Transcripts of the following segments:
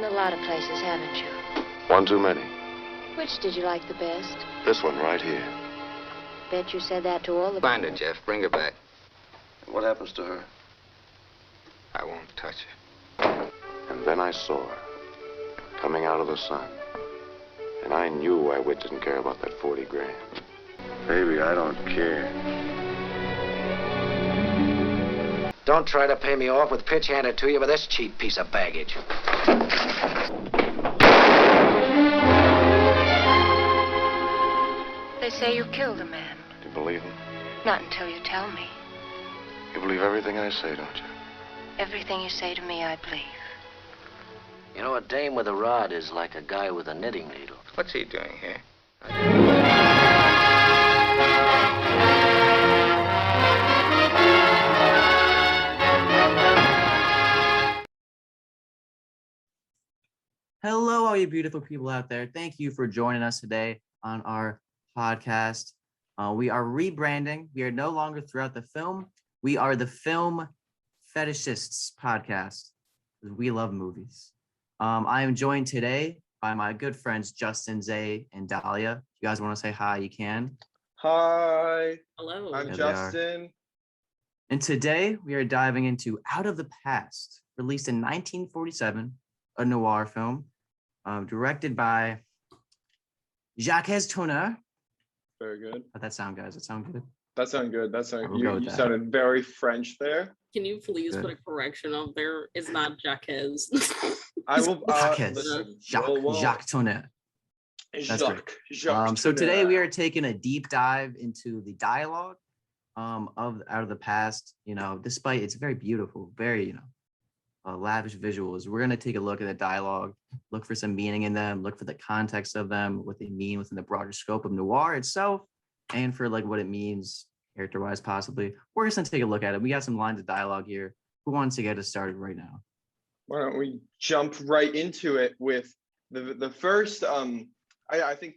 a lot of places, haven't you? One too many. Which did you like the best? This one right here. Bet you said that to all the... Find her, Jeff. Bring her back. What happens to her? I won't touch her. And then I saw her coming out of the sun. And I knew why Whit didn't care about that 40 grand. Baby, I don't care. Don't try to pay me off with pitch handed to you with this cheap piece of baggage. They say you killed a man. Do you believe him? Not until you tell me. You believe everything I say, don't you? Everything you say to me, I believe. You know, a dame with a rod is like a guy with a knitting needle. What's he doing here? Hello, all you beautiful people out there. Thank you for joining us today on our podcast. We are rebranding. We are no longer throughout the film. We are the Film Fetishists podcast. We love movies. I am joined today by my good friends Justin, Zay, and Dahlia. If you guys want to say hi, you can. Hi. Hello. I'm There they Justin. And today we are diving into Out of the Past, released in 1947, a noir film directed by Jacques Tourneur. Very good. How'd that sound, guys? That sound good? That sounded good. That sounded We'll go with you that. sounded very French there. Can you please Good. put a correction up there? It's not Jacques. I will Jacques. listen. Jacques, Whoa. Jacques Tourneur. That's Jacques. Jacques So today Tourneur. we are taking a deep dive into the dialogue of Out of the Past. You know, despite it's very beautiful, very lavish visuals. We're gonna take a look at the dialogue, look for some meaning in them, look for the context of them, what they mean within the broader scope of noir itself, and for like what it means character-wise, possibly. We're just gonna take a look at it. We got some lines of dialogue here. Who wants to get us started right now? Why don't we jump right into it with the first I think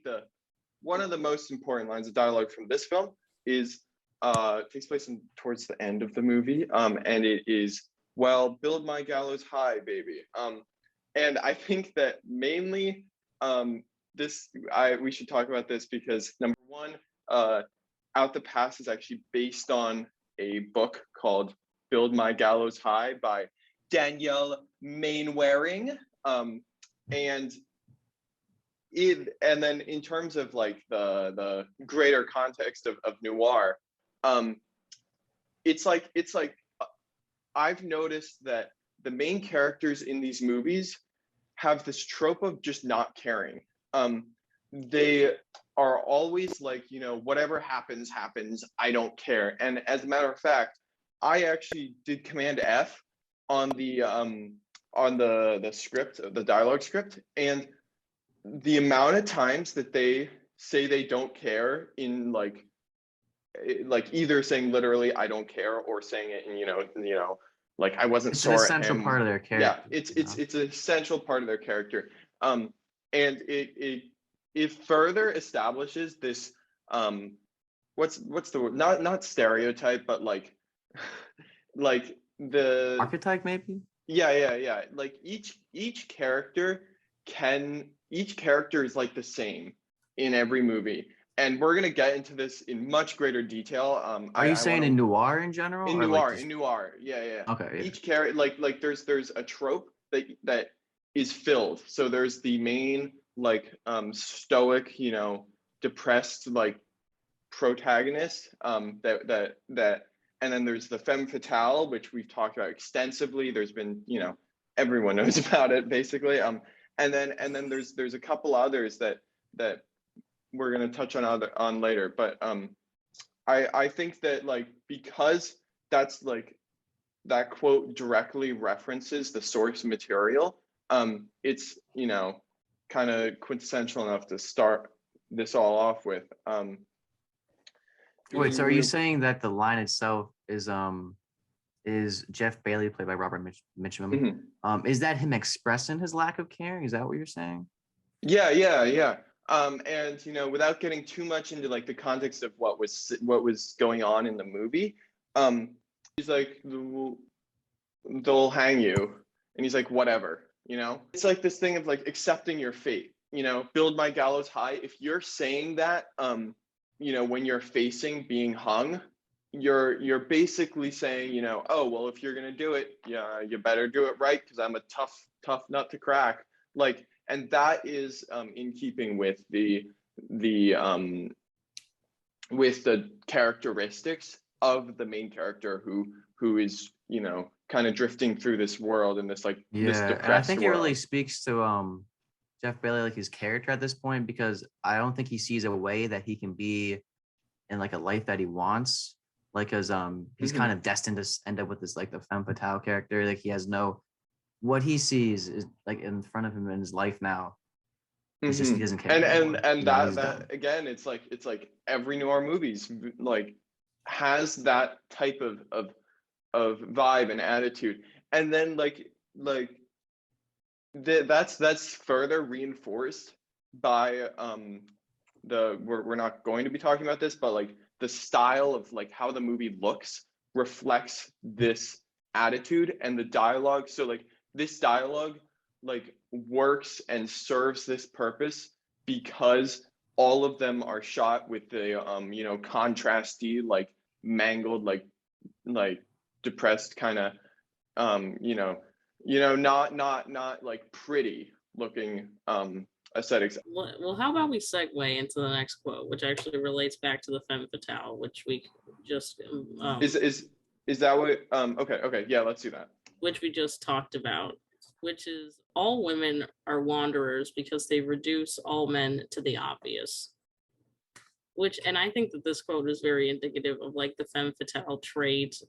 one of the most important lines of dialogue from this film is takes place towards the end of the movie, and it is, well, build my gallows high, baby. And I think that mainly we should talk about this because number one, Out the Past is actually based on a book called Build My Gallows High by Danielle Mainwaring. And then in terms of like the greater context of noir, it's like I've noticed that the main characters in these movies have this trope of just not caring. They are always like, whatever happens, I don't care. And as a matter of fact, I actually did Command F on the script, the dialogue script, and the amount of times that they say they don't care in like either saying literally I don't care or saying it in like I wasn't It's sore an at essential him. part of their character. Yeah, it's an essential part of their character. And it further establishes this what's the word? Not stereotype, but like the Archetype, maybe? yeah. Like each character is like the same in every movie. And we're gonna get into this in much greater detail. Are you saying in noir in general? In or noir, like just... in noir, yeah. Okay. Yeah. Each character, like there's a trope that is filled. So there's the main like stoic, depressed like protagonist that and then there's the femme fatale, which we've talked about extensively. There's been, everyone knows about it basically. And then there's a couple others that we're going to touch on later, but I think that like because that's like that quote directly references the source material, it's kind of quintessential enough to start this all off with. Wait, so are you saying that the line itself is Jeff Bailey, played by Robert Mitchum? Mhm. Is that him expressing his lack of caring? Is that what you're saying? Yeah. And without getting too much into like the context of what was going on in the movie, he's like, they'll hang you, and he's like, whatever, you know? It's like this thing of like accepting your fate, you know, build my gallows high. If you're saying that, you know, when you're facing being hung, you're basically saying, you know, oh, well, if you're going to do it, yeah, you better do it right, because I'm a tough nut to crack. Like, and that is in keeping with the characteristics of the main character who is, you know, kind of drifting through this world and this like this Yeah, and I depressed think it world. really speaks to Jeff Bailey, like his character at this point, because I don't think he sees a way that he can be in like a life that he wants. Like, cause he's kind of destined to end up with this like the femme fatale character. Like he has no, what he sees is like in front of him in his life now. It's just he doesn't care anymore. And You know, that he's done. again, it's like every noir movies like has that type of vibe and attitude, and then that's further reinforced by we're not going to be talking about this, but like the style of like how the movie looks reflects this attitude, and the dialogue. So like this dialogue like works and serves this purpose because all of them are shot with the you know, contrasty, like mangled, like depressed kind of not like pretty looking aesthetics. Well, how about we segue into the next quote, which actually relates back to the femme fatale, which we just Is that what okay, yeah, let's do that. which we just talked about, which is all women are wanderers because they reduce all men to the obvious. Which, and I think that this quote is very indicative of like the femme fatale trait,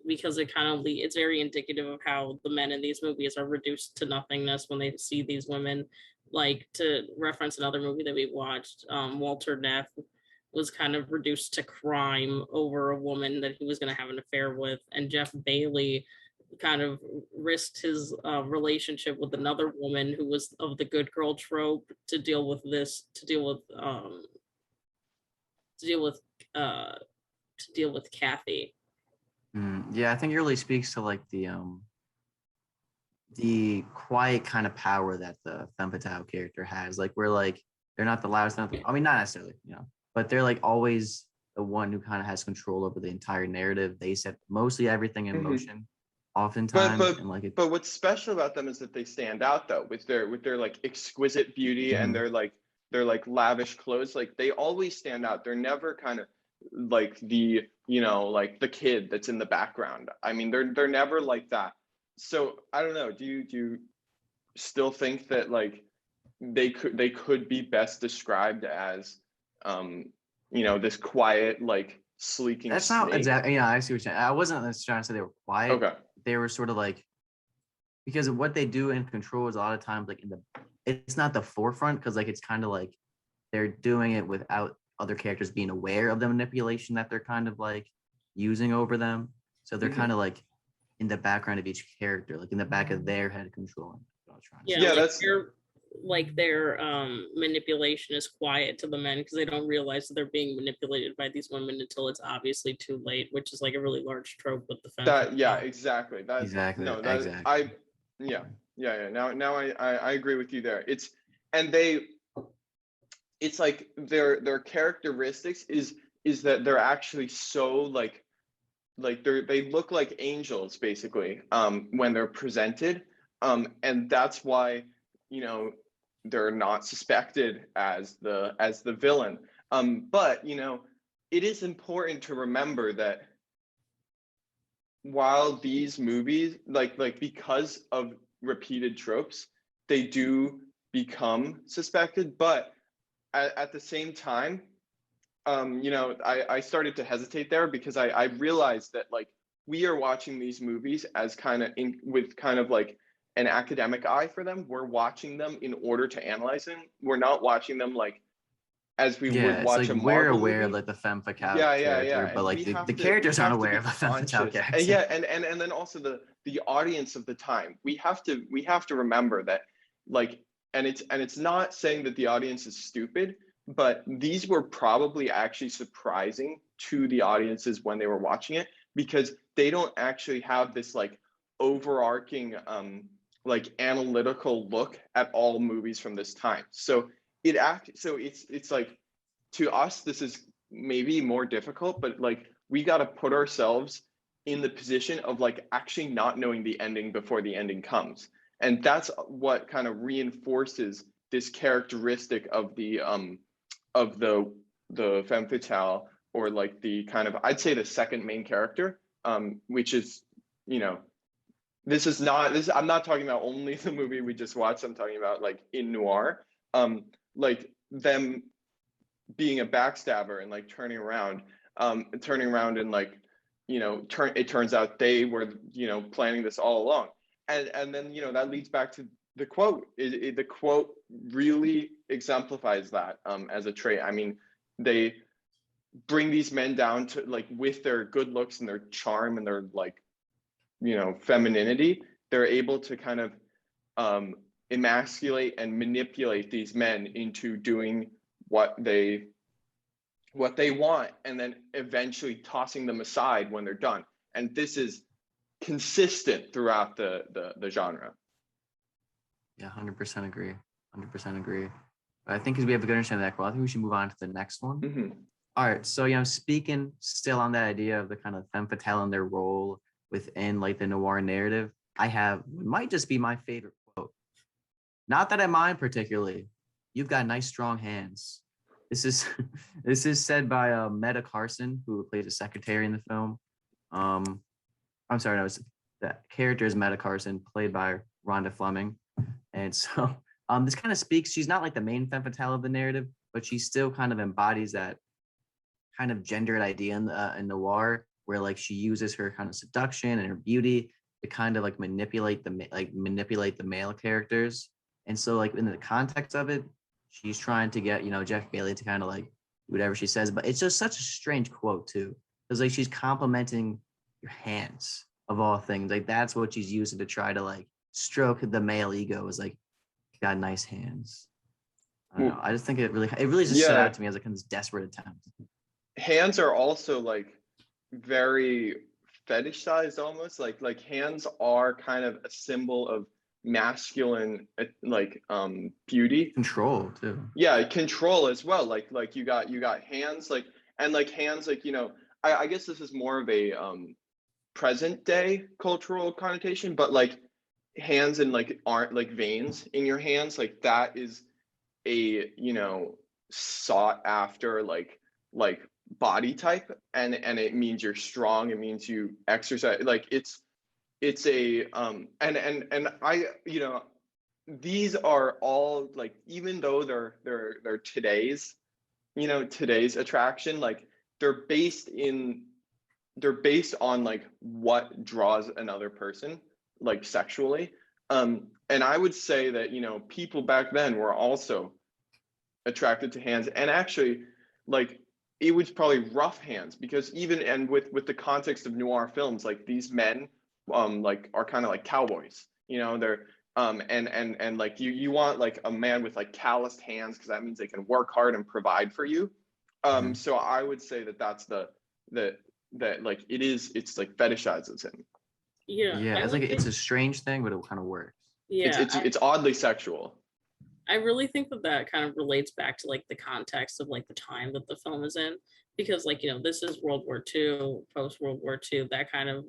because it kind of it's very indicative of how the men in these movies are reduced to nothingness when they see these women. Like, to reference another movie that we watched, Walter Neff was kind of reduced to crime over a woman that he was going to have an affair with, and Jeff Bailey kind of risked his relationship with another woman who was of the good girl trope to deal with Kathy. Yeah, I think it really speaks to like the quiet kind of power that the femme fatale character has. Like, we're like, they're not the loudest, I mean, not necessarily, you know, but they're like always the one who kind of has control over the entire narrative. They set mostly everything in motion, oftentimes. But what's special about them is that they stand out though with their like exquisite beauty and their like lavish clothes. Like, they always stand out. They're never kind of like the, you know, like the kid that's in the background. I mean, they're never like that. So I don't know. Do you still think that like they could be best described as you know, this quiet, like sleeking That's snake? not exactly, yeah, I see what you're saying. I wasn't trying to say they were quiet. Okay. They were sort of like, because of what they do in control is a lot of times like it's not the forefront, because like it's kind of like they're doing it without other characters being aware of the manipulation that they're kind of like using over them. So they're kind of like in the background of each character, like in the back of their head controlling. Yeah, like their manipulation is quiet to the men because they don't realize that they're being manipulated by these women until it's obviously too late, which is like a really large trope with the femme. Yeah, exactly. Exactly. Now I agree with you there. It's like their characteristics is that they're actually so like they look like angels basically when they're presented, and that's why, you know, they're not suspected as the villain. But you know, it is important to remember that while these movies like because of repeated tropes, they do become suspected, but at the same time, you know, I started to hesitate there because I realized that like we are watching these movies as with kind of like an academic eye for them. We're watching them in order to analyze them. We're not watching them like as we would watch like a we're Marvel aware movie. of like the femme fatale character, but like the characters aren't aware of the femme fatale character. And then also the audience of the time. We have to remember that like, and it's not saying that the audience is stupid, but these were probably actually surprising to the audiences when they were watching it, because they don't actually have this like overarching like analytical look at all movies from this time. So it's like, to us this is maybe more difficult, but like we got to put ourselves in the position of like actually not knowing the ending before the ending comes. And that's what kind of reinforces this characteristic of the femme fatale, or like the kind of, I'd say the second main character, which is, you know, I'm not talking about only the movie we just watched. I'm talking about like in noir, like them being a backstabber and like turning around and like, you know, it turns out they were, you know, planning this all along. And then, you know, that leads back to the quote. The quote really exemplifies that as a trait. I mean, they bring these men down to, like, with their good looks and their charm and their, like, you know, femininity, they're able to kind of emasculate and manipulate these men into doing what they want, and then eventually tossing them aside when they're done. And this is consistent throughout the genre. Yeah, 100% agree. 100% agree. But I think because we have a good understanding of that quote, I think we should move on to the next one. Mm-hmm. All right. So, you know, speaking still on that idea of the kind of femme fatale and their role within like the noir narrative, I have what might just be my favorite quote. Not that I mind particularly. You've got nice, strong hands. This is said by Meta Carson, who plays a secretary in the film. I'm sorry, the character is Meta Carson, played by Rhonda Fleming. And so this kind of speaks, she's not like the main femme fatale of the narrative, but she still kind of embodies that kind of gendered idea in noir, where like she uses her kind of seduction and her beauty to kind of like manipulate the male characters. And so like in the context of it, she's trying to get, you know, Jeff Bailey to kind of like do whatever she says, but it's just such a strange quote too, because like she's complimenting your hands of all things. Like that's what she's using to try to like stroke the male ego, is like, you got nice hands. I don't know. I just think it really just stood out to me as like this desperate attempt. Hands are also like very fetishized, almost like hands are kind of a symbol of masculine, like beauty, Control too. Yeah, control as well. Like you got hands, like, and like hands, like, you know, I guess this is more of a present day cultural connotation, but like hands and like aren't like veins in your hands, like that is a, you know, sought after like body type, and it means you're strong, it means you exercise, like it's a and I, you know, these are all like, even though they're today's, you know, today's attraction, like they're based on like what draws another person like sexually. And I would say that, you know, people back then were also attracted to hands, and actually like it was probably rough hands, because even, and with the context of noir films, like these men like are kind of like cowboys, you know, they're and like you want like a man with like calloused hands, because that means they can work hard and provide for you. So I would say that that's that like it's like fetishizes him. Yeah, it's like it's a strange thing, but it kind of works. Yeah, it's oddly sexual. I really think that kind of relates back to like the context of like the time that the film is in, because like, you know, this is World War II, post World War II, that kind of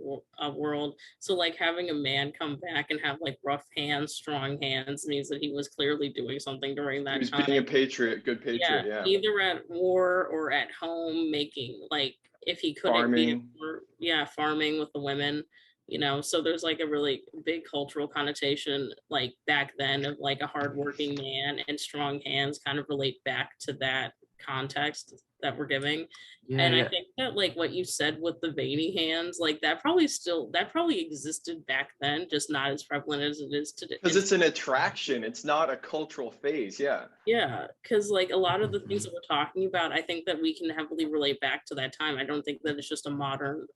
world. So like having a man come back and have like rough hands, strong hands, means that he was clearly doing something during that time. He was being a patriot, good patriot. Yeah. Either at war or at home, making like, if he couldn't farming. Farming with the women. You know, so there's like a really big cultural connotation like back then of like a hardworking man, and strong hands kind of relate back to that context that we're giving. I think that like what you said with the veiny hands, like that probably existed back then, just not as prevalent as it is today. Because it's an attraction, it's not a cultural phase. Yeah, because like a lot of the things that we're talking about, I think that we can heavily relate back to that time. I don't think that it's just a modern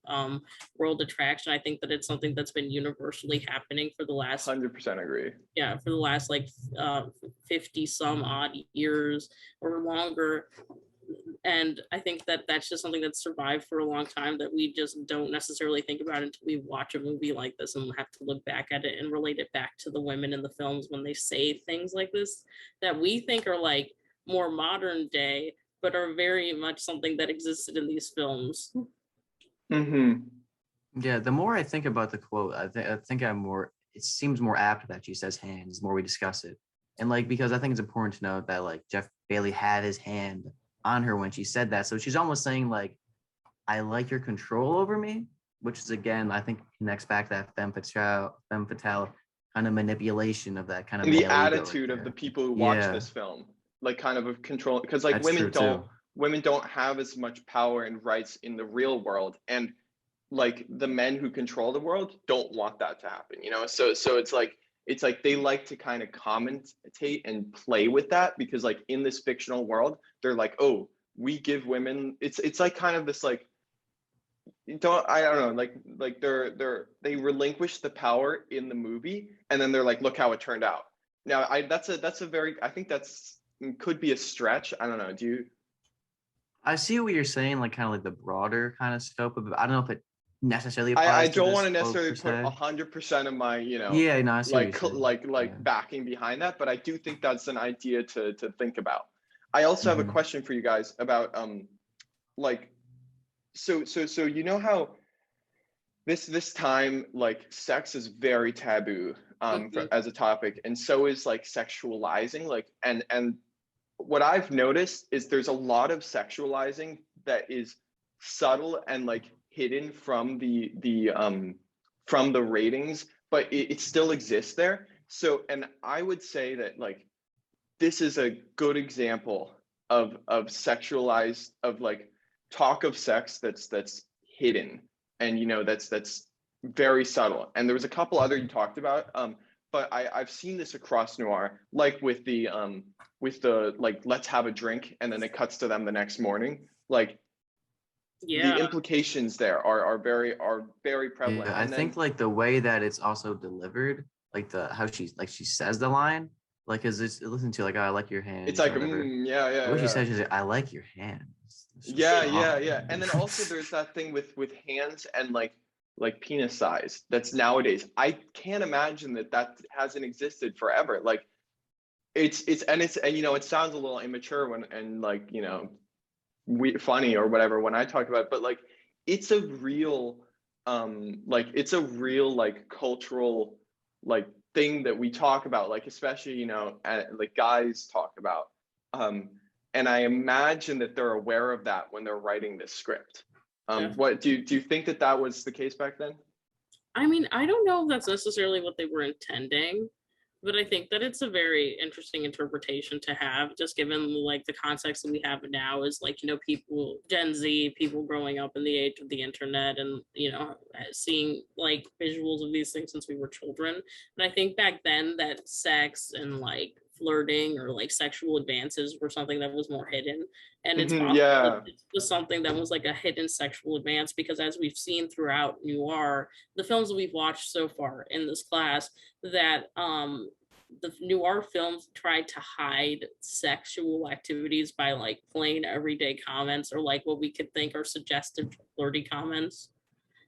world attraction. I think that it's something that's been universally happening for the last 100% agree. Yeah, for the last like 50 some odd years or longer. And I think that that's just something that's survived for a long time that we just don't necessarily think about until we watch a movie like this and have to look back at it and relate it back to the women in the films when they say things like this that we think are like more modern day, but are very much something that existed in these films. Mm-hmm. Yeah, the more I think about the quote, I think I'm more. It seems more apt that she says hands. The more we discuss it, and like because I think it's important to note that like Jeff Bailey had his hand on her when she said that, so she's almost saying like, "I like your control over me," which is again I think connects back to that femme fatale kind of manipulation of that kind of And the male ego right attitude of the there. people who watch Yeah, this film, like kind of control, because like that's true too. women don't have as much power and rights in the real world, and like the men who control the world don't want that to happen, you know. So it's like they like to kind of commentate and play with that because like in this fictional world they're like, oh, we give women, it's like kind of this like, I don't know, like they relinquish the power in the movie and then they're like, look how it turned out. Now that's a very, I think that's could be a stretch. I don't know, do you? I see what you're saying, like kind of like the broader kind of scope of it. I don't know if it necessarily I applies to don't want this to quote necessarily per put se. 100% of my, you know, Yeah, no, I see what you're saying. Yeah. backing behind that, but I do think that's an idea to think about. I also have a Mhm. question for you guys about like so you know how this time like sex is very taboo Mhm. as a topic, and so is like sexualizing, like and what I've noticed is there's a lot of sexualizing that is subtle and like hidden from the ratings, but it still exists there. So, and I would say that like this is a good example of sexualized, of like talk of sex that's hidden, and you know that's very subtle. And there was a couple other you talked about, but I've seen this across noir, like with the like let's have a drink and then it cuts to them the next morning, like the Yeah. implications there are very Yeah, prevalent. I And then think like the way that it's also delivered, like the how she says the line, like is it's listen to like, oh, I like your it's hands or like whatever. yeah The yeah way she yeah says, she's like, I like your hands. It's so yeah. strong. And then also there's that thing with hands and like penis size that's nowadays. I can't imagine that hasn't existed forever. Like it's and you know it sounds a little immature when and like you know funny or whatever when I talk about it, but like it's a real like it's a real like cultural like thing that we talk about, like especially you know like guys talk about, um and I imagine that they're aware of that when they're writing this script. What do you think that was the case back then? I mean, I don't know if that's necessarily what they were intending, but I think that it's a very interesting interpretation to have, just given like the context that we have now is like, you know, people, Gen Z, people growing up in the age of the internet and, you know, seeing like visuals of these things since we were children. And I think back then that sex and like flirting or like sexual advances were something that was more hidden. And it's Hmm, possible that yeah. this was something that was like a hidden sexual advance because as we've seen throughout noir, the films that we've watched so far in this class, that the noir films tried to hide sexual activities by like plain everyday comments or like what we could think are suggestive flirty comments,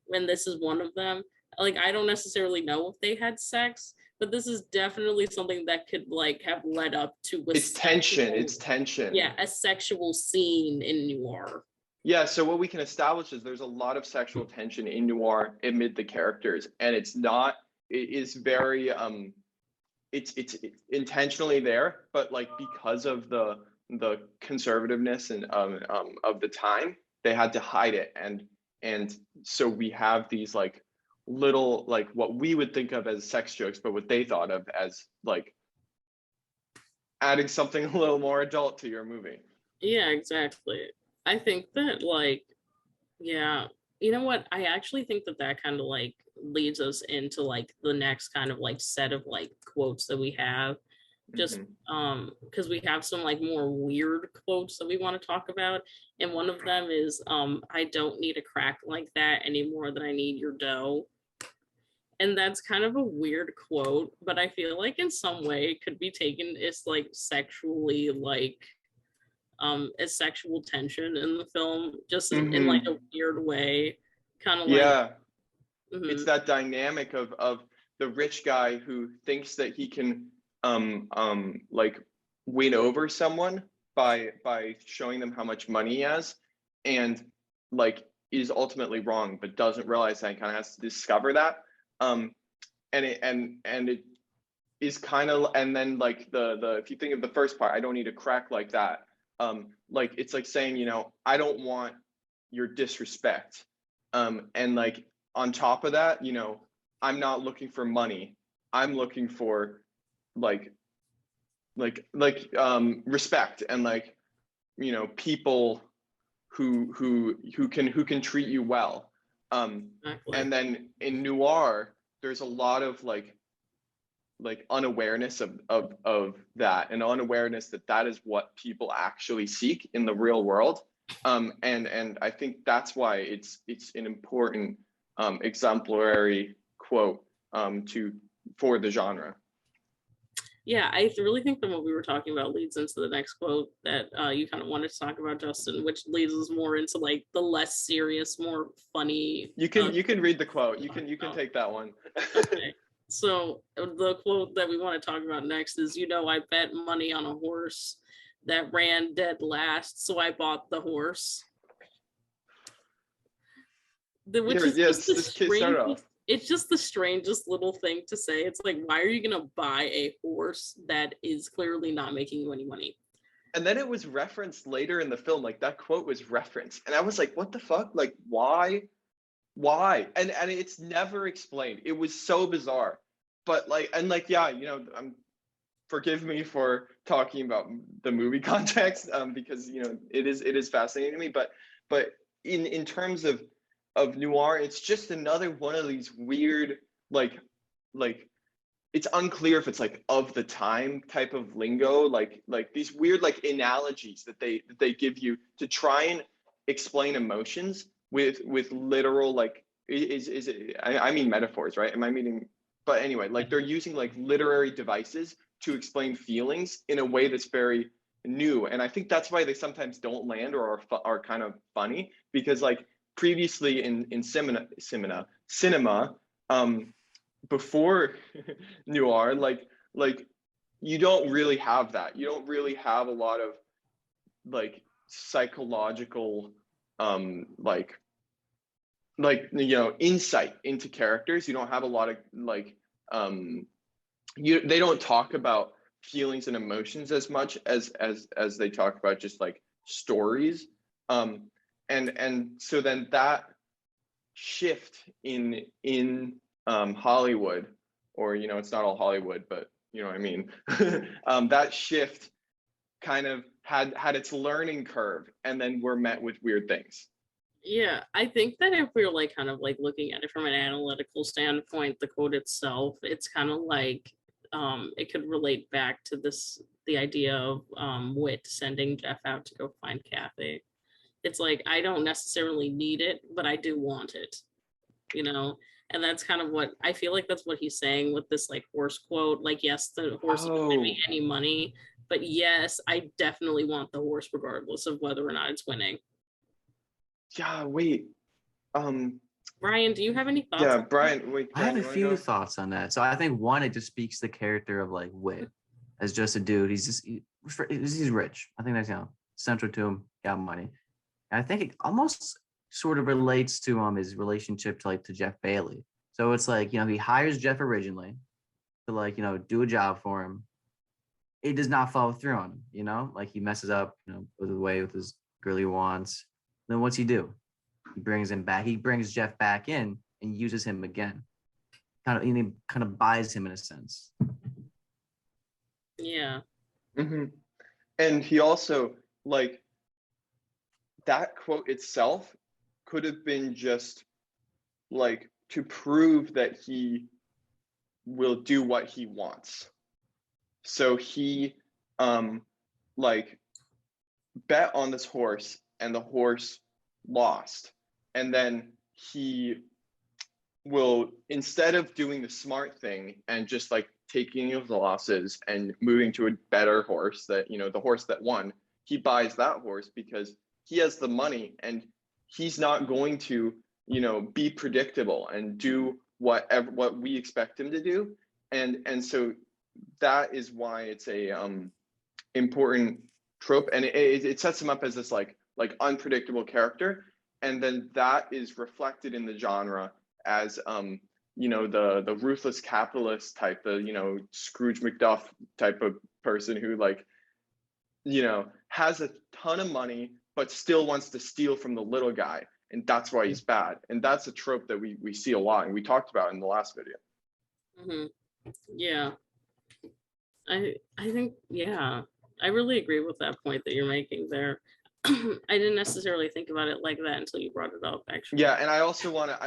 when this is one of them. Like I don't necessarily know if they had sex, but this is definitely something that could like have led up to a It's tension, sexual, it's tension. yeah, a sexual scene in noir. Yeah, so what we can establish is there's a lot of sexual tension in noir amid the characters, and it is very it's intentionally there, but like because of the conservativeness and of the time, they had to hide it, and so we have these like little like what we would think of as sex jokes, but what they thought of as like adding something a little more adult to your movie. Yeah, exactly. I think that like, yeah, you know what? I actually think that that kind of like leads us into like the next kind of like set of like quotes that we have, just Hmm. because we have some like more weird quotes that we want to talk about, and one of them is I don't need a crack like that any more than I need your dough. And that's kind of a weird quote, but I feel like in some way it could be taken as like sexually like as sexual tension in the film, just in like a weird way, kind of like. Yeah. It's that dynamic of the rich guy who thinks that he can like win over someone by showing them how much money he has, and like is ultimately wrong, but doesn't realize that, and kind of has to discover that. And it is kind of, and then like the if you think of the first part, I don't need a crack like that. Like it's like saying, you know, I don't want your disrespect. And like on top of that, you know, I'm not looking for money. I'm looking for like respect, and like, you know, people who can treat you well. Exactly. And then in noir, there's a lot of like unawareness of that, and unawareness that that is what people actually seek in the real world. And I think that's why it's an important exemplary quote for the genre. Yeah, I really think that what we were talking about leads into the next quote that you kind of wanted to talk about, Justin, which leads us more into like the less serious, more funny. You can read the quote. You can take that one. Okay. So the quote that we want to talk about next is, you know, I bet money on a horse that ran dead last, so I bought the horse. It's just the strangest little thing to say. It's like, why are you gonna buy a horse that is clearly not making you any money? And then it was referenced later in the film, like that quote was referenced, and I was like, what the fuck? Like, why? And it's never explained. It was so bizarre. But like, and like, yeah, you know, forgive me for talking about the movie context, because, you know, it is fascinating to me. But in terms of noir, it's just another one of these weird, like it's unclear if it's like of the time type of lingo, like these weird like analogies that they give you to try and explain emotions with literal, like, I mean metaphors, right? Am I meaning? But anyway, like they're using like literary devices to explain feelings in a way that's very new, and I think that's why they sometimes don't land or are kind of funny, because like previously in cinema, before noir, like you don't really have that. You don't really have a lot of like psychological like you know, insight into characters. You don't have a lot of like they don't talk about feelings and emotions as much as they talk about just like stories. And so then that shift in Hollywood, or, you know, it's not all Hollywood, but you know what I mean. That shift kind of had its learning curve, and then we're met with weird things. Yeah, I think that if we're like kind of like looking at it from an analytical standpoint, the quote itself, it's kind of like it could relate back to the idea of Wit sending Jeff out to go find Kathy. It's like, I don't necessarily need it, but I do want it, you know? And that's kind of what I feel like that's what he's saying with this like horse quote. Like, yes, the horse isn't giving me any money, but yes, I definitely want the horse regardless of whether or not it's winning. Yeah, wait. Bryan, do you have any thoughts? Yeah, Bryan, wait. I have a few thoughts on that. So I think one, it just speaks the character of like Wit as just a dude. He's rich. I think that's, you know, central to him, got money. And I think it almost sort of relates to his relationship to Jeff Bailey. So it's like, you know, he hires Jeff originally to like, you know, do a job for him. It does not follow through on him, you know, like he messes up, you know, with the way with his girl he wants. Then what's he do? He brings him back. He brings Jeff back in and uses him again. Kind of buys him in a sense. Yeah. Mm-hmm. And he also, like, that quote itself could have been just like to prove that he will do what he wants. So he like bet on this horse, and the horse lost. And then he will, instead of doing the smart thing and just like taking his losses and moving to a better horse, that, you know, the horse that won, he buys that horse because he has the money and he's not going to, you know, be predictable and do what we expect him to do. And so that is why it's a important trope, and it sets him up as this like unpredictable character, and then that is reflected in the genre as you know, the ruthless capitalist type, the, you know, Scrooge McDuck type of person who, like, you know, has a ton of money but still wants to steal from the little guy, and that's why he's bad. And that's a trope that we see a lot, and we talked about in the last video. Yeah, I think, yeah, I really agree with that point that you're making there. I didn't necessarily think about it like that until you brought it up, actually. Yeah, and I also want to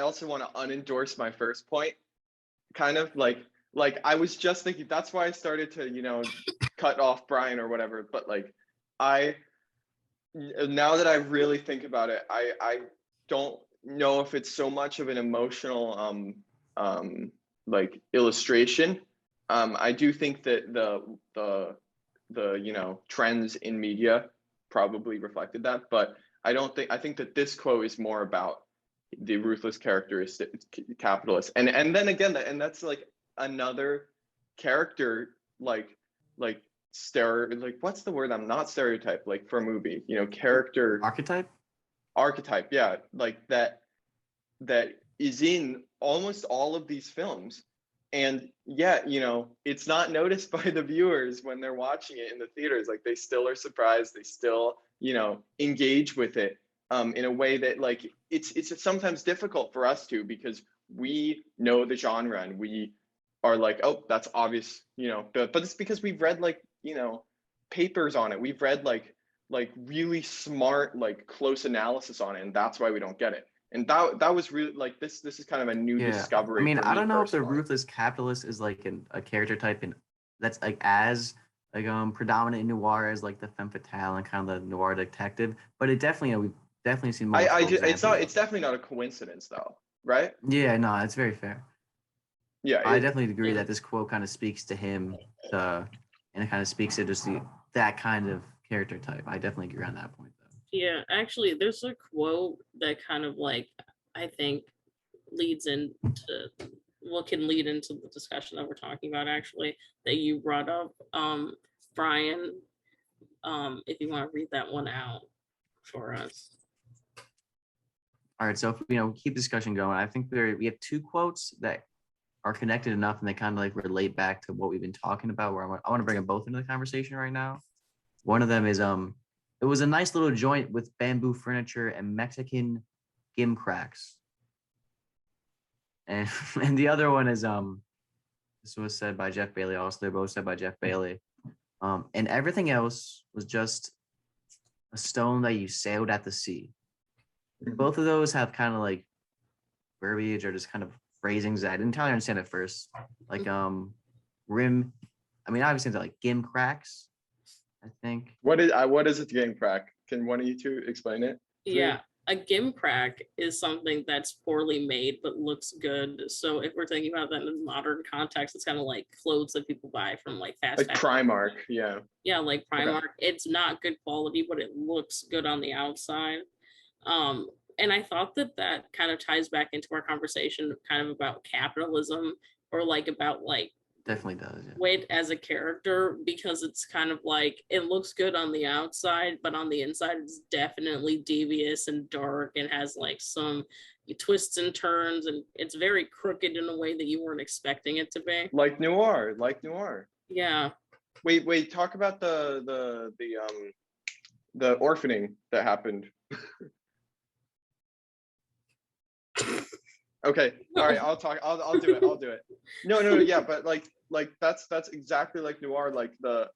unendorse my first point, kind of like I was just thinking, that's why I started to, you know, cut off Bryan or whatever, but like now that I really think about it, I don't know if it's so much of an emotional like illustration. I do think that the you know, trends in media probably reflected that, but I think that this quote is more about the ruthless characteristic capitalist, and then again, and that's like another character, like what's the word, I'm not stereotype, like for a movie, you know, character archetype, yeah, like that is in almost all of these films. And yet, you know, it's not noticed by the viewers when they're watching it in the theaters. Like, they still are surprised, they still, you know, engage with it in a way that, like, it's sometimes difficult for us to, because we know the genre and we are like, oh, that's obvious, you know, but it's because we've read, like, you know, papers on it, we've read like really smart, like, close analysis on it, and that's why we don't get it. And that was really, like, this is kind of a new discovery. I mean, I don't know if the personally. ruthless capitalist is like a character type in that's like as like predominant in noir as like the femme fatale and kind of the noir detective, but it definitely, you know, we've definitely seen more. It's definitely not a coincidence though, right? Yeah, no, it's very fair. Yeah, I definitely agree that this quote kind of speaks to him, and it kind of speaks to just that kind of character type. I definitely agree on that point, though. Yeah, actually, there's a quote that kind of, like, I think leads into what can lead into the discussion that we're talking about, actually, that you brought up, Bryan. If you want to read that one out for us. All right, so if, you know, keep discussion going, I think we have two quotes that are connected enough and they kind of like relate back to what we've been talking about, where I want to bring them both into the conversation right now. One of them is it was a nice little joint with bamboo furniture and Mexican gimcracks. And the other one is this was said by Jeff Bailey also. They're both said by Jeff Bailey. And everything else was just a stone that you sailed at the sea. Both of those have kind of like verbiage or just kind of phrasings that I didn't entirely understand at first. Like rim, I mean, obviously it's like gimcracks, I think. What is a gimcrack? Can one of you two explain it? Yeah, a gimcrack is something that's poorly made but looks good. So if we're thinking about that in a modern context, it's kind of like clothes that people buy from like fast like fashion. Primark, yeah. Yeah, like Primark. Okay. It's not good quality, but it looks good on the outside. And I thought that kind of ties back into our conversation kind of about capitalism, or like about like Definitely does. Yeah. Wade as a character, because it's kind of like it looks good on the outside, but on the inside it's definitely devious and dark and has like some twists and turns, and it's very crooked in a way that you weren't expecting it to be. Like noir. Yeah. Wait, talk about the orphaning that happened. Okay, all right, I'll do it. No, yeah, but like that's exactly like noir, like the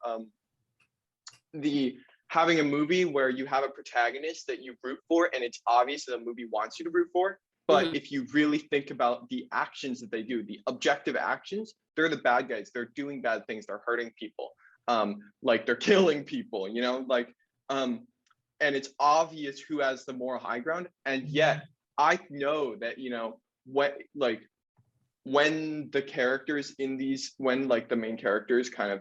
having a movie where you have a protagonist that you root for, and it's obvious that the movie wants you to root for, but if you really think about the actions that they do, the objective actions, they're the bad guys, they're doing bad things, they're hurting people, like they're killing people, you know, like and it's obvious who has the moral high ground. And yet I know that, you know, when the characters in these, when like the main characters kind of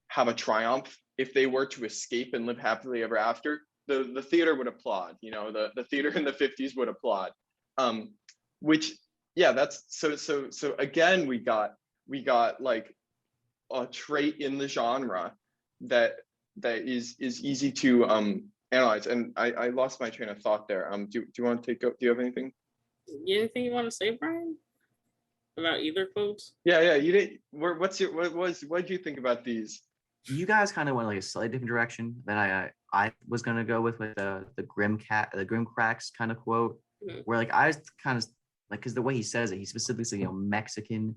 have a triumph if they were to escape and live happily ever after, the theater would applaud. You know, the theater in the 50s would applaud. Which, yeah, that's so again, we got like a trait in the genre that is easy to analyze. And I lost my train of thought there. Do you want to do you have anything? Anything you want to say, Brian? About either quotes? Yeah, you did. What did you think about these? You guys kind of went like a slightly different direction than I was gonna go with the grim cracks kind of quote, where like I was kind of like, because the way he says it, he specifically said, Mexican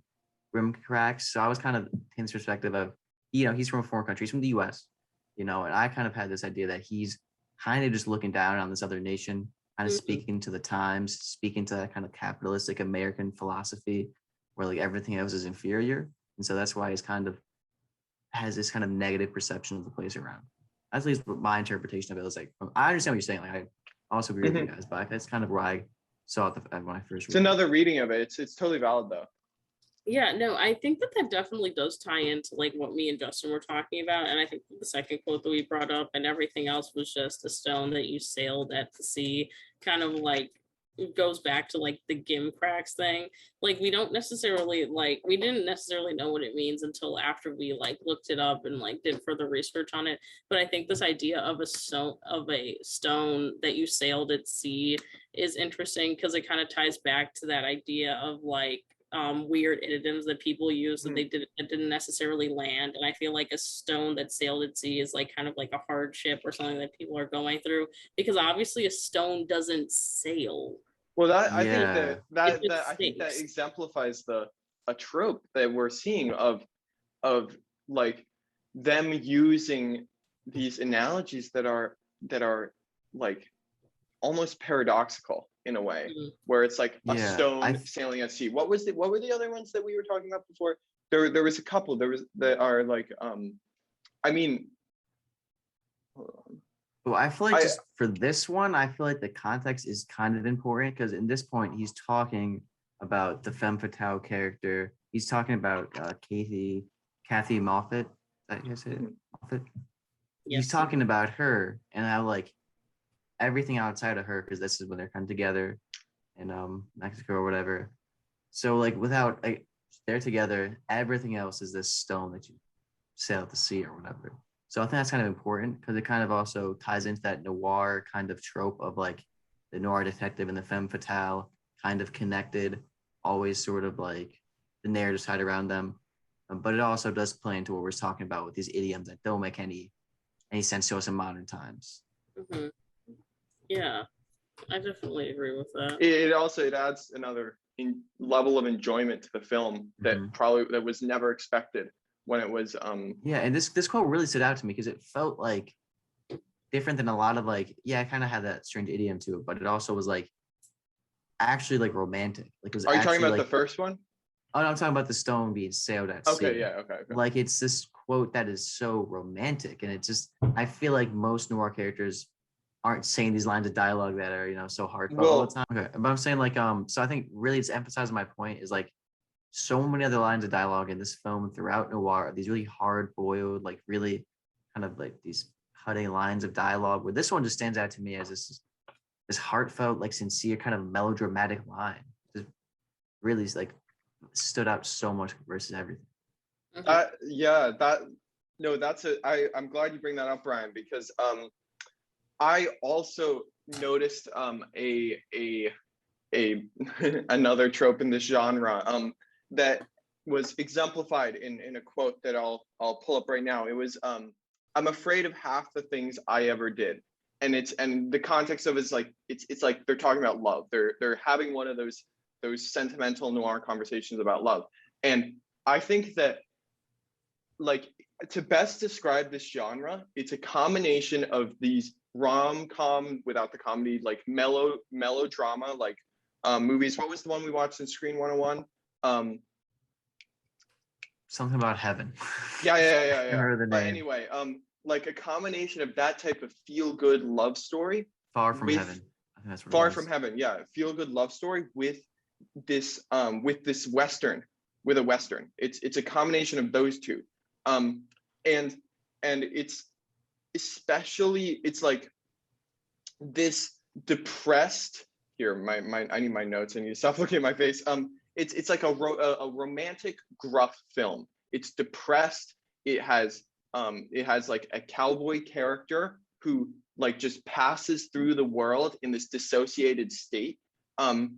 grim cracks. So I was kind of in this perspective of, he's from a foreign country, he's from the US, and I kind of had this idea that he's kind of just looking down on this other nation, kind of speaking to the times, speaking to that kind of capitalistic American philosophy where like everything else is inferior. And so that's why he's kind of has this kind of negative perception of the place around. At least my interpretation of it is like, I understand what you're saying. Like I also agree with you guys, but that's kind of where I saw it when I first read it. It's another reading of it. It's totally valid though. Yeah, no, I think that definitely does tie into like what me and Justin were talking about. And I think the second quote that we brought up and everything else was just a stone that you sailed at the sea, kind of like goes back to like the gimcracks thing. Like we didn't necessarily know what it means until after we like looked it up and like did further research on it. But I think this idea of a stone that you sailed at sea is interesting because it kind of ties back to that idea of like weird idioms that people use that didn't necessarily land. And I feel like a stone that sailed at sea is like kind of like a hardship or something that people are going through, because obviously a stone doesn't sail. Well, I think that exemplifies a trope that we're seeing of like them using these analogies that are like almost paradoxical in a way, where it's like a stone sailing at sea. What were the other ones that we were talking about before? There was a couple. There was that are like I mean, hold on. Well, I feel like just for this one, I feel like the context is kind of important because in this point, he's talking about the femme fatale character. He's talking about Kathy Moffat. That you say Moffat? Yes. He's talking about her and how like everything outside of her, because this is when they're kind of together in Mexico or whatever. So like without like they're together, everything else is this stone that you sail at the sea or whatever. So I think that's kind of important because it kind of also ties into that noir kind of trope of like the noir detective and the femme fatale kind of connected, always sort of like the narratives tied around them. But it also does play into what we're talking about with these idioms that don't make any sense to us in modern times. Mm-hmm. Yeah, I definitely agree with that. It adds another level of enjoyment to the film that was never expected when it was and this quote really stood out to me because it felt like different than a lot of like I kind of had that strange idiom to it, but it also was like actually like romantic. Like, are you talking about the first one? Oh no, I'm talking about the stone being sailed at sea. Okay. Like it's this quote that is so romantic, and it just I feel like most noir characters aren't saying these lines of dialogue that are so heartfelt all the time. Okay, but I'm saying like so I think really it's emphasizing my point is like so many other lines of dialogue in this film throughout noir are these really hard-boiled, like really kind of like these cutting lines of dialogue, where this one just stands out to me as this heartfelt, like sincere kind of melodramatic line. Just really like stood out so much versus everything. I'm glad you bring that up, Brian, because I also noticed another trope in this genre that was exemplified in a quote that I'll pull up right now. It was I'm afraid of half the things I ever did, and the context of it is like it's like they're talking about love. They're having one of those sentimental noir conversations about love, and I think that like to best describe this genre, it's a combination of these rom-com without the comedy, like melodrama, like movies. What was the one we watched in Screen 101? Something about heaven. Yeah. But anyway, like a combination of that type of feel-good love story. Far from Heaven. I think that's what Far from Heaven, yeah. Feel-good love story with this Western, with a Western. It's a combination of those two. And it's especially it's like this depressed here my I need my notes. I need to stop looking at my face. It's like a romantic gruff film. It's depressed. It has like a cowboy character who like just passes through the world in this dissociated state. And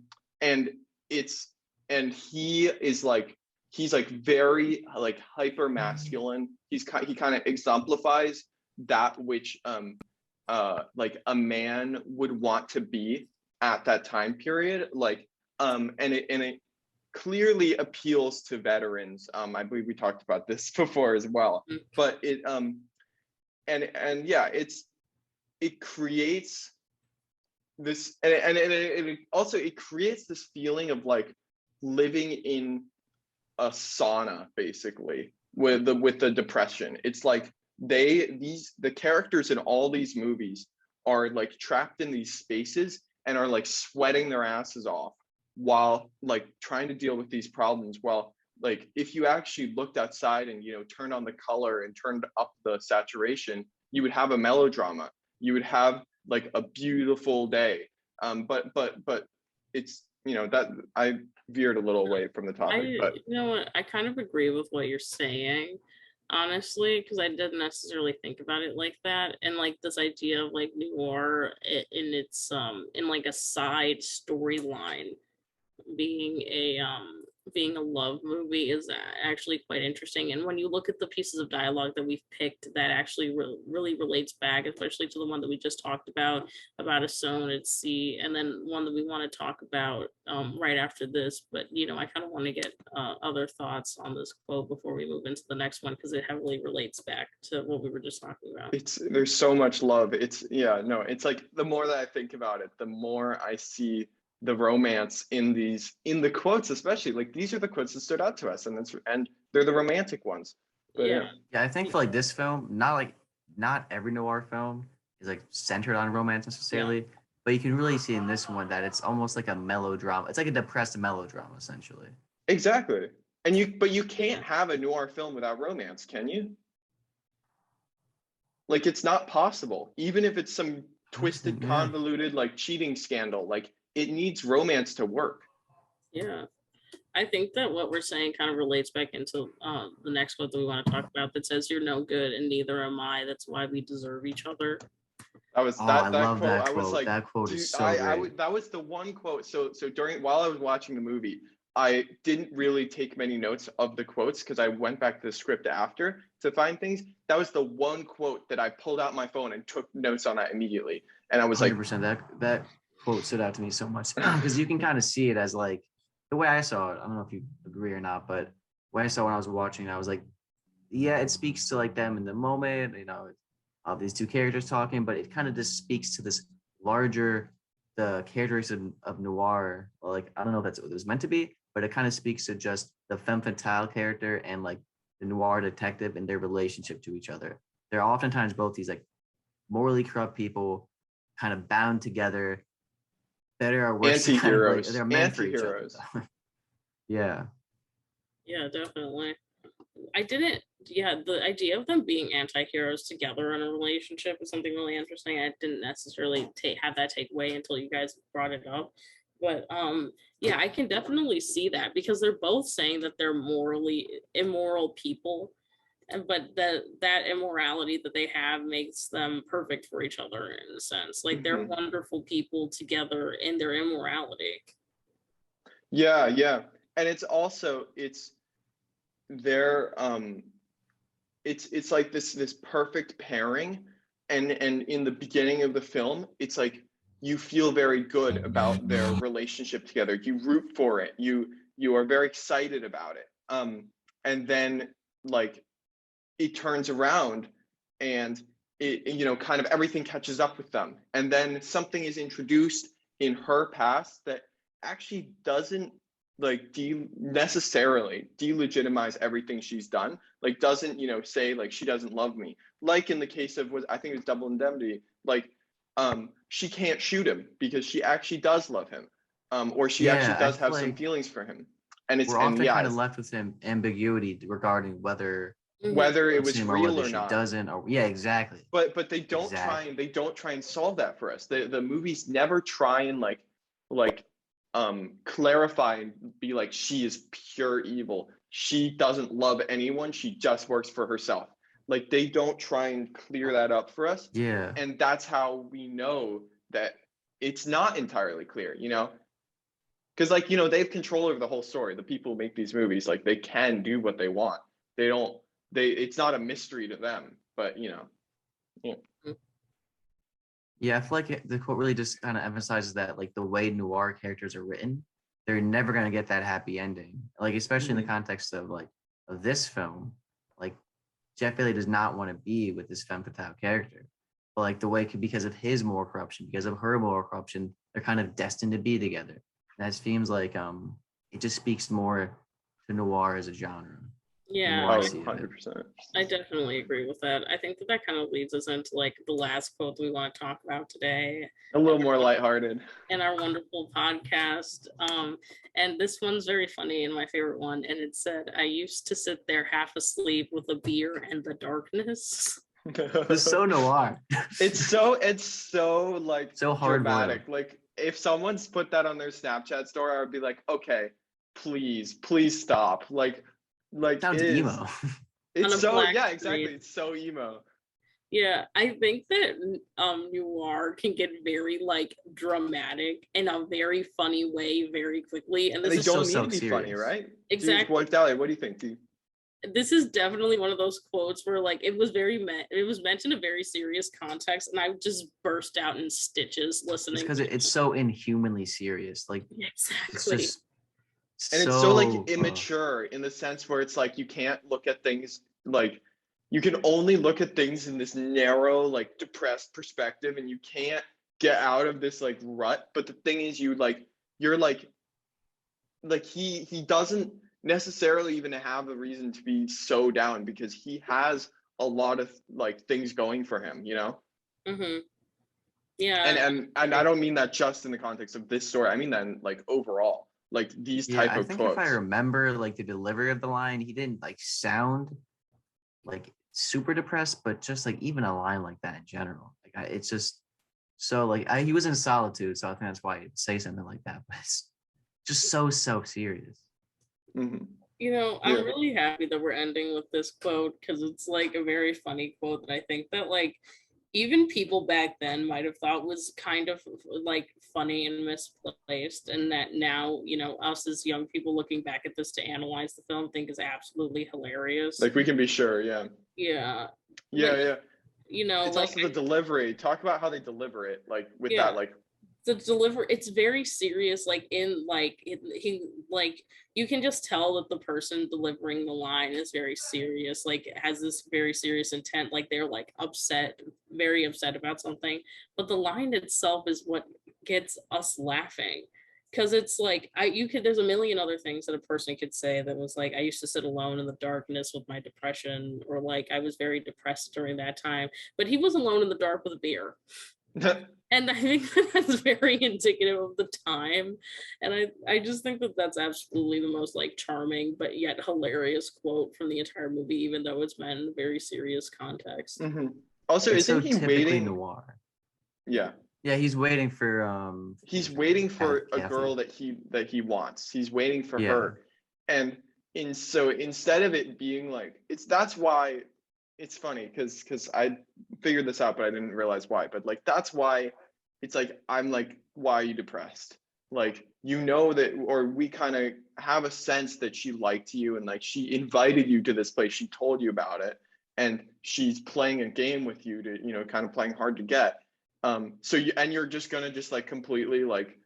he is like, he's like very like hyper masculine. He kind of exemplifies that which like a man would want to be at that time period. Like and it clearly appeals to veterans. I believe we talked about this before as well. But it and yeah, it creates this, and it also it creates this feeling of like living in a sauna, basically, with the depression. It's like the characters in all these movies are like trapped in these spaces and are like sweating their asses off while like trying to deal with these problems. While like if you actually looked outside and turned on the color and turned up the saturation, you would have a melodrama. You would have like a beautiful day. But it's that I veered a little away from the topic. But you know what, I kind of agree with what you're saying, honestly, because I didn't necessarily think about it like that. And like this idea of like noir in its in like a side storyline being a love movie is actually quite interesting. And when you look at the pieces of dialogue that we've picked, that actually really relates back, especially to the one that we just talked about a zone at sea, and then one that we want to talk about right after this. But I kind of want to get other thoughts on this quote before we move into the next one, because it heavily relates back to what we were just talking about. There's so much love. It's like the more that I think about it, the more I see the romance in the quotes, especially. Like these are the quotes that stood out to us, and they're the romantic ones. But, yeah, I think for like this film, not every noir film is like centered on romance necessarily, but you can really see in this one that it's almost like a melodrama. It's like a depressed melodrama, essentially. Exactly. But you can't have a noir film without romance, can you? Like it's not possible. Even if it's some twisted, convoluted like cheating scandal, like it needs romance to work. Yeah, I think that what we're saying kind of relates back into the next quote that we want to talk about, that says, "You're no good and neither am I. That's why we deserve each other." That was I love quote. that I was quote. like, that quote is so great. That was the one quote. So while I was watching the movie, I didn't really take many notes of the quotes because I went back to the script after to find things. That was the one quote that I pulled out my phone and took notes on that immediately. And I was 100%, like, that quote stood out to me so much because you can kind of see it as like the way I saw it. I don't know if you agree or not, but when I saw when I was watching, I was like, yeah, it speaks to like them in the moment, these two characters talking, but it kind of just speaks to this larger, the characteristic of noir. Like, I don't know if that's what it was meant to be, but it kind of speaks to just the femme fatale character and like the noir detective and their relationship to each other. They're oftentimes both these like morally corrupt people kind of bound together, better or worse. Anti-heroes. They're meant for each other. Yeah, definitely. The idea of them being anti-heroes together in a relationship is something really interesting. I didn't necessarily have that takeaway until you guys brought it up. But I can definitely see that, because they're both saying that they're morally immoral people, but that immorality that they have makes them perfect for each other in a sense. Like they're wonderful people together in their immorality. Yeah. And it's like this perfect pairing. And in the beginning of the film, it's like you feel very good about their relationship together. You root for it. You are very excited about it. And then like it turns around and it kind of everything catches up with them. And then something is introduced in her past that actually doesn't like necessarily delegitimize everything she's done. Like doesn't say like she doesn't love me. Like in the case of I think it was Double Indemnity. Like she can't shoot him because she actually does love him, or she actually does have some feelings for him. And it's we're often kind of left with some ambiguity regarding whether whether it would was seem, or real whether or she not. doesn't, or yeah, exactly. But they don't Exactly. try and solve that for us. The movies never try and like clarify and be like, she is pure evil. She doesn't love anyone. She just works for herself. Like, they don't try and clear that up for us. Yeah. And that's how we know that it's not entirely clear, you know? Because, like, you know, they have control over the whole story. The people who make these movies, like, they can do what they want. They don't, it's not a mystery to them, but, you know. Yeah. Yeah, I feel like the quote really just kind of emphasizes that, like, the way noir characters are written, they're never going to get that happy ending. Like, especially in the context of, like, of this film, like, Jeff Bailey does not want to be with this femme fatale character. But, like, the way, because of his moral corruption, because of her moral corruption, they're kind of destined to be together. And that seems like it just speaks more to noir as a genre. Yeah, more I Oh, see of it. 100%. I definitely agree with that. I think that kind of leads us into like the last quote that we want to talk about today A little more lighthearted. in our wonderful podcast. And this one's very funny and my favorite one. And it said, "I used to sit there half asleep with a beer and the darkness." It's so noir. It's so like So hard-boiled. dramatic. Like, if someone's put that on their Snapchat story, I would be like, okay, please stop. Like Sounds it is, emo. On it's a so, black yeah, exactly. screen. It's so emo. Yeah, I think that noir can get very like dramatic in a very funny way very quickly. And And this they is don't so need to be funny, serious. right? Exactly. What, Dahlia, what do you think? This is definitely one of those quotes where like it was meant in a very serious context, and I just burst out in stitches listening. It's because it's so inhumanly serious. Like, it's Exactly. just And it's so like immature in the sense where it's like you can't look at things like, you can only look at things in this narrow, like, depressed perspective, and you can't get out of this like rut. But the thing is, you're like he doesn't necessarily even have a reason to be so down, because he has a lot of like things going for him, you know? Mm-hmm. Yeah. And I don't mean that just in the context of this story. I mean that in, like, overall, like, these type I of think quotes. if I remember, like, the delivery of the line, he didn't like sound like super depressed, but just like even a line like that in general, like, it's just so like he was in solitude, so I think that's why he'd say something like that. But it's just so serious. Mhm. You know, I'm Yeah. really happy that we're ending with this quote because it's like a very funny quote that I think that like even people back then might have thought was kind of like funny and misplaced, and that now, you know, us as young people looking back at this to analyze the film think is absolutely hilarious. Like, we can be sure, yeah. Yeah. Yeah, But, yeah. you know, It's like also the delivery. Talk about how they deliver it, like, with Yeah. that, like, it's very serious, like in like he like you can just tell that the person delivering the line is very serious, like has this very serious intent, like they're like very upset about something, but the line itself is what gets us laughing, because it's like there's a million other things that a person could say that was like, I used to sit alone in the darkness with my depression, or like I was very depressed during that time, but he was alone in the dark with a beer. And I think that's very indicative of the time. And I just think that that's absolutely the most like charming but yet hilarious quote from the entire movie, even though it's meant in a very serious context. Mm-hmm. Also, it's isn't so he waiting? Noir. Yeah. Yeah, he's waiting for He's waiting for a Kathy. girl that he wants. He's waiting for Yeah. her. And so instead of it being like, that's why it's funny, because I figured this out, but I didn't realize why. But like, that's why it's like, I'm like, why are you depressed? Like, you know that, or we kind of have a sense that she liked you, and like she invited you to this place. She told you about it, and she's playing a game with you to, you know, kind of playing hard to get. So you're just gonna just like completely like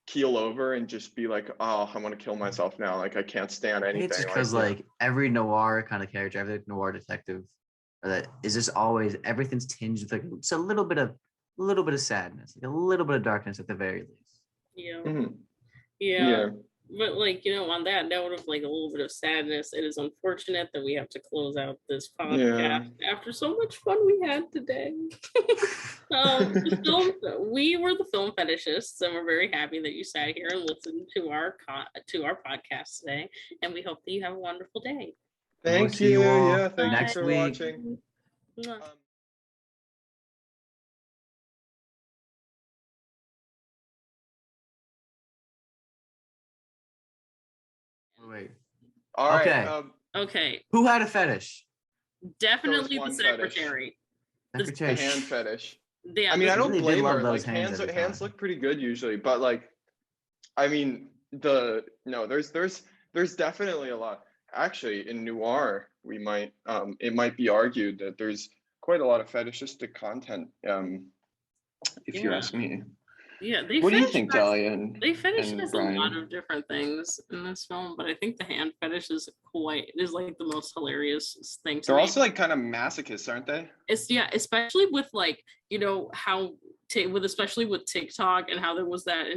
keel over and just be like, oh, I want to kill myself now. Like, I can't stand anything. It's because like every noir kind of character, every noir detective, that is just always everything's tinged with like it's a little bit of sadness, like a little bit of darkness at the very least. Yeah. Mm-hmm. Yeah. But like, you know, on that note of like a little bit of sadness, it is unfortunate that we have to close out this podcast after so much fun we had today. We were the Film Fetishists, and we're very happy that you sat here and listened to our podcast today. And we hope that you have a wonderful day. Thank see you you. all Yeah, thank next you for week. watching. Mwah. Wait. All right. Okay. Okay, Who had a fetish? definitely the one fetish. secretary. The Secretary. The hand fetish. Yeah, I mean, I don't really did blame love her. those Like hands every hands time. look pretty good usually, but like, I mean, there's definitely a lot. Actually, in noir, we might it might be argued that there's quite a lot of fetishistic content. If you Yeah. ask me. Yeah, they What do you fetishize- think, Dahlia and They fetishize a Bryan? lot of different things in this film, but I think the hand fetish is like the most hilarious thing to They're me. also like kind of masochists, aren't they? It's especially with like, how especially with TikTok and how there was that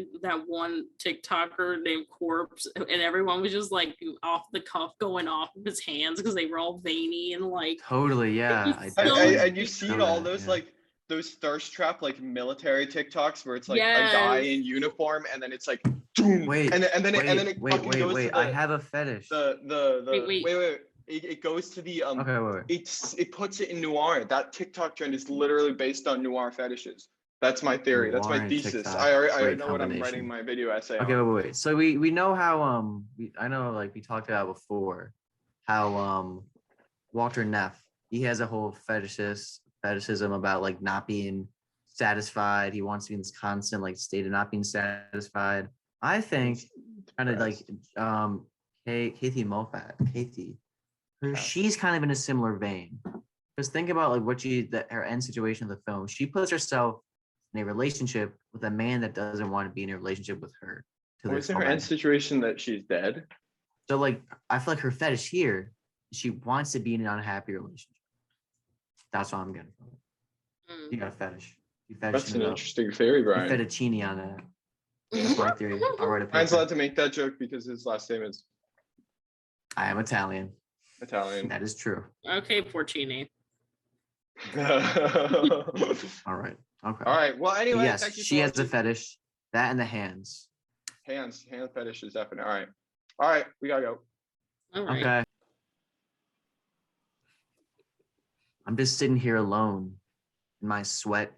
one TikToker named Corpse, and everyone was just like off the cuff going off of his hands because they were all veiny and like Totally, yeah. was I so- definitely And you've seen know all that, those yeah. like those thirst trap like military TikToks where it's like a guy Yes. in uniform and then it's like doom, Wait, and then it fucking goes to the, I have a fetish. Wait. It goes to the Okay, wait. it puts it in noir. That TikTok trend is literally based on noir fetishes. That's my theory. That's Noir my and thesis. TikTok, I already great know what I'm combination. writing my video essay Okay, on. wait. So we know how I know like we talked about before how Walter Neff, he has a whole fetishism about like not being satisfied. He wants to be in this constant like state of not being satisfied. I think kind of like Kathy Moffat, she's kind of in a similar vein. Because think about like her end situation of the film. She puts herself in a relationship with a man that doesn't want to be in a relationship with her. Was her end situation that she's dead? So like I feel like her fetish here, she wants to be in an unhappy relationship. That's what I'm getting from it. You got a fetish. You fetish That's an interesting theory, You Bryan. fettuccine on that. That's my theory. I'll write a Bryan's paper. allowed to make that joke because his last name is I am Italian. Italian. That is true. Okay, Porcini. All right. Okay. All right. Well, But anyway, yes, thank you she for has a watching. fetish. That and the hands. Hand fetish is definite. All right, we gotta go. All right. Okay. I'm just sitting here alone in my sweat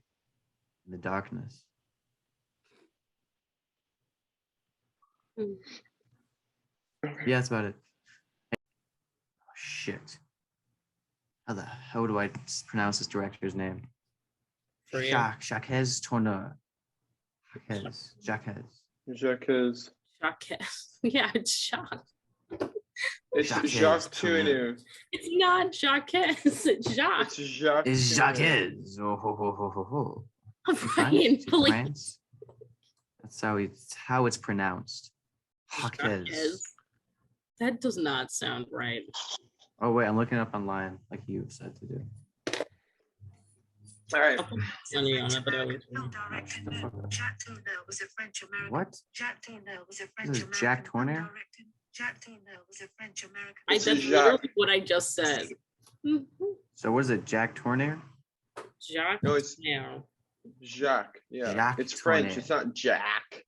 in the darkness. Yeah, that's about it. Oh, shit. How the hell do I pronounce this director's name? For you. Jacques Tourneur. Jacques. Jacques. Jacques. Yeah, it's Jacques. It's Jacques Jacques Tourneur. Tourneur. It's not Jacques. It's Jacques. It's Jacques. It's Jacques. Tourneur. Oh, ho, ho, ho, ho, ho. Bryan, French? please. France? That's how it's pronounced. Jacques. Jacques. That does not sound right. Oh wait, I'm looking up online like you said to do. All right. I'll put money on it, but I would. Shut the fuck up. Jack Tourneur was a French American. What? Jack Tourneur was a This French is American. Jack Tourneur? Jack Tourneur was a French American. This That's is literally Jacques. what I just said. So what is it? Jack Tourneur? Jacques. No, it's now. Jacques. Yeah. Jacques It's French. Tourneur. It's not Jack.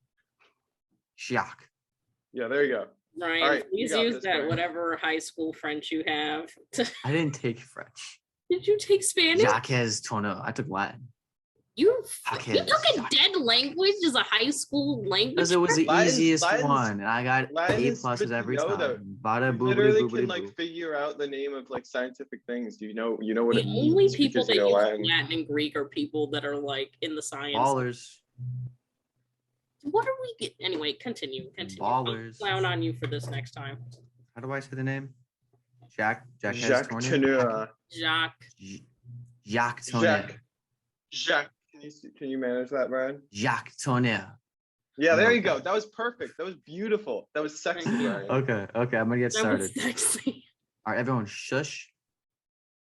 Jacques. Yeah, there you go. Ryan, All right, you please got use this, that Bryan. whatever high school French you have. I didn't take French. Did you take Spanish? Jacques Tourneur. I took Latin. You Jacques. took a dead language as a high school language. Because it was the Latin's- easiest Latin's- one, and I got Latin A is pluses good to every know, time. though. Bada You boobity literally boobity can like boo. figure out the name of like scientific things. You know what The it means. only people because that you know use Latin. Latin and Greek are people that are like in the science. Ballers. What are we? Anyway, continue. I'll Ballers. clown on you for this next time. How do I say the name? Jacques Jacques Tourneur. Tourneur. Jacques. Jacques Tourneur. Jacques. Can you manage that, Bryan? Jacques Tourneur. Yeah, there you Okay. go. That was perfect. That was beautiful. That was sexy, Thank you. Bryan. Okay, I'm gonna get That was started. sexy. All right, everyone, shush.